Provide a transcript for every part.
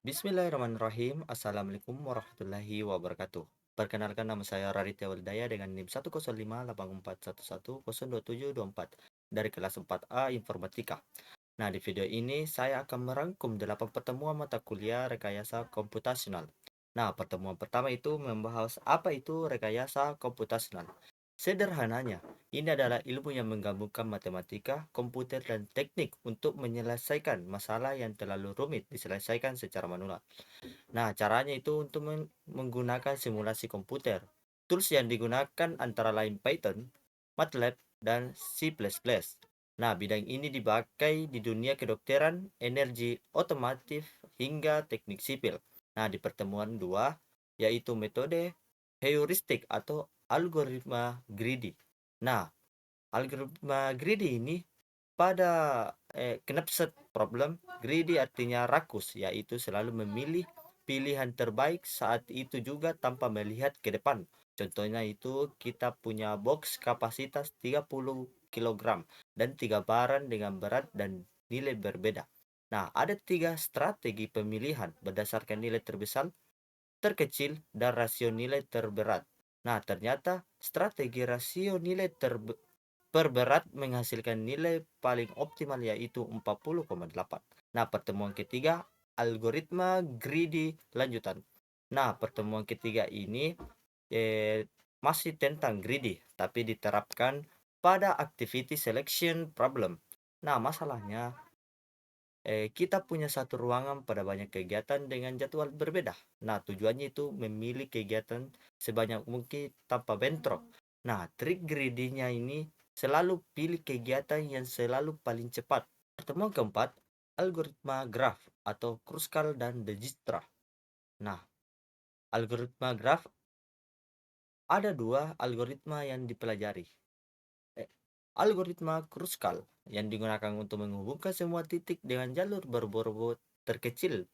Bismillahirrahmanirrahim. Assalamualaikum warahmatullahi wabarakatuh. Perkenalkan, nama saya Raditya Wildaya dengan NIM 1058411072724 dari kelas 4A Informatika. Nah, di video ini saya akan merangkum 8 pertemuan mata kuliah rekayasa komputasional. Nah, pertemuan pertama itu membahas apa itu rekayasa komputasional. Sederhananya, ini adalah ilmu yang menggabungkan matematika, komputer, dan teknik untuk menyelesaikan masalah yang terlalu rumit diselesaikan secara manual. Nah, caranya itu untuk menggunakan simulasi komputer. Tools yang digunakan antara lain Python, MATLAB, dan C++. Nah, bidang ini dipakai di dunia kedokteran, energi, otomotif, hingga teknik sipil. Nah, di pertemuan 2, yaitu metode heuristik atau algoritma greedy. Nah, algoritma greedy ini pada knapset problem, greedy artinya rakus, yaitu selalu memilih pilihan terbaik saat itu juga tanpa melihat ke depan. Contohnya itu kita punya box kapasitas 30 kg dan 3 barang dengan berat dan nilai berbeda. Nah, ada 3 strategi pemilihan berdasarkan nilai terbesar, terkecil, dan rasio nilai terberat. Nah, ternyata strategi rasio nilai perberat menghasilkan nilai paling optimal yaitu 40,8. Nah, pertemuan ketiga, algoritma greedy lanjutan. Nah, pertemuan ketiga ini masih tentang greedy, tapi diterapkan pada activity selection problem. Nah, masalahnya kita punya satu ruangan pada banyak kegiatan dengan jadwal berbeda. Nah, tujuannya itu memilih kegiatan sebanyak mungkin tanpa bentrok. Nah, trik greedy-nya ini selalu pilih kegiatan yang selalu paling cepat. Pertemuan keempat, algoritma graf atau Kruskal dan Dijkstra. Nah, algoritma graf ada dua algoritma yang dipelajari. Algoritma Kruskal yang digunakan untuk menghubungkan semua titik dengan jalur berbobot terkecil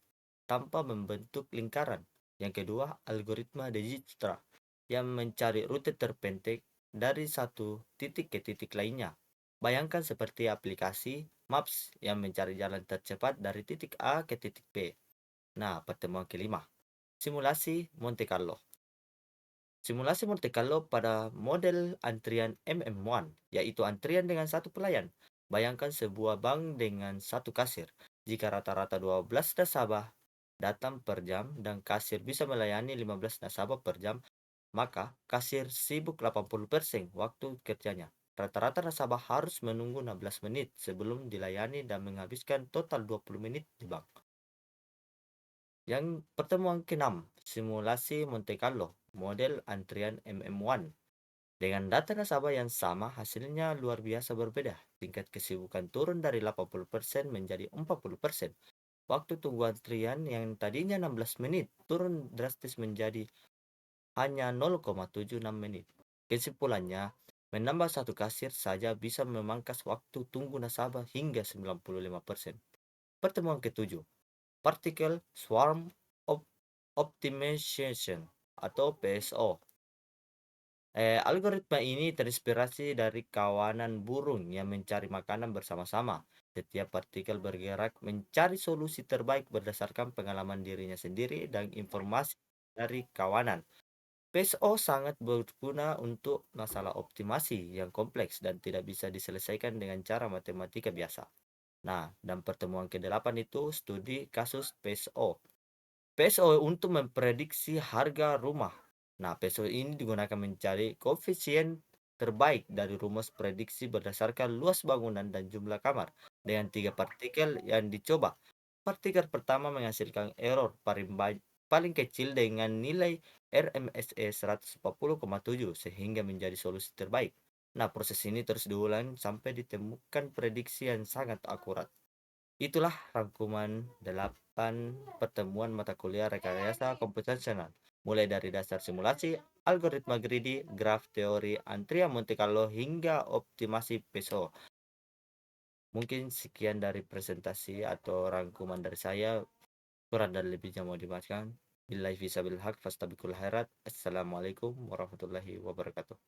tanpa membentuk lingkaran. Yang kedua, algoritma Dijkstra yang mencari rute terpendek dari satu titik ke titik lainnya. Bayangkan seperti aplikasi Maps yang mencari jalan tercepat dari titik A ke titik B. Nah, pertemuan kelima, simulasi Monte Carlo. Simulasi Monte Carlo pada model antrian MM1, yaitu antrian dengan satu pelayan. Bayangkan sebuah bank dengan satu kasir. Jika rata-rata 12 nasabah datang per jam dan kasir bisa melayani 15 nasabah per jam, maka kasir sibuk 80% waktu kerjanya. Rata-rata nasabah harus menunggu 16 menit sebelum dilayani dan menghabiskan total 20 menit di bank. Yang pertemuan ke-6, simulasi Monte Carlo, model antrian MM1. Dengan data nasabah yang sama, hasilnya luar biasa berbeda. Tingkat kesibukan turun dari 80% menjadi 40%. Waktu tunggu antrian yang tadinya 16 menit turun drastis menjadi hanya 0,76 menit. Kesimpulannya, menambah satu kasir saja bisa memangkas waktu tunggu nasabah hingga 95%. Pertemuan ketujuh, Particle Swarm Optimization atau PSO. Algoritma ini terinspirasi dari kawanan burung yang mencari makanan bersama-sama. Setiap partikel bergerak mencari solusi terbaik berdasarkan pengalaman dirinya sendiri dan informasi dari kawanan. PSO sangat berguna untuk masalah optimasi yang kompleks dan tidak bisa diselesaikan dengan cara matematika biasa. Nah, dan pertemuan ke-8 itu studi kasus PSO. PSO untuk memprediksi harga rumah. Nah, PSO ini digunakan mencari koefisien terbaik dari rumus prediksi berdasarkan luas bangunan dan jumlah kamar dengan 3 partikel yang dicoba. Partikel pertama menghasilkan error paling kecil dengan nilai RMSE 140,7 sehingga menjadi solusi terbaik. Nah, proses ini terus diulang sampai ditemukan prediksi yang sangat akurat. Itulah rangkuman 8 pertemuan mata kuliah rekayasa komputasional, mulai dari dasar simulasi, algoritma greedy, graf teori, antrian Monte Carlo, hingga optimasi PSO. Mungkin sekian dari presentasi atau rangkuman dari saya. Kurang dan lebihnya mau dimaafkan. Billahi fisabilil haq fastabikul khairat. Assalamualaikum warahmatullahi wabarakatuh.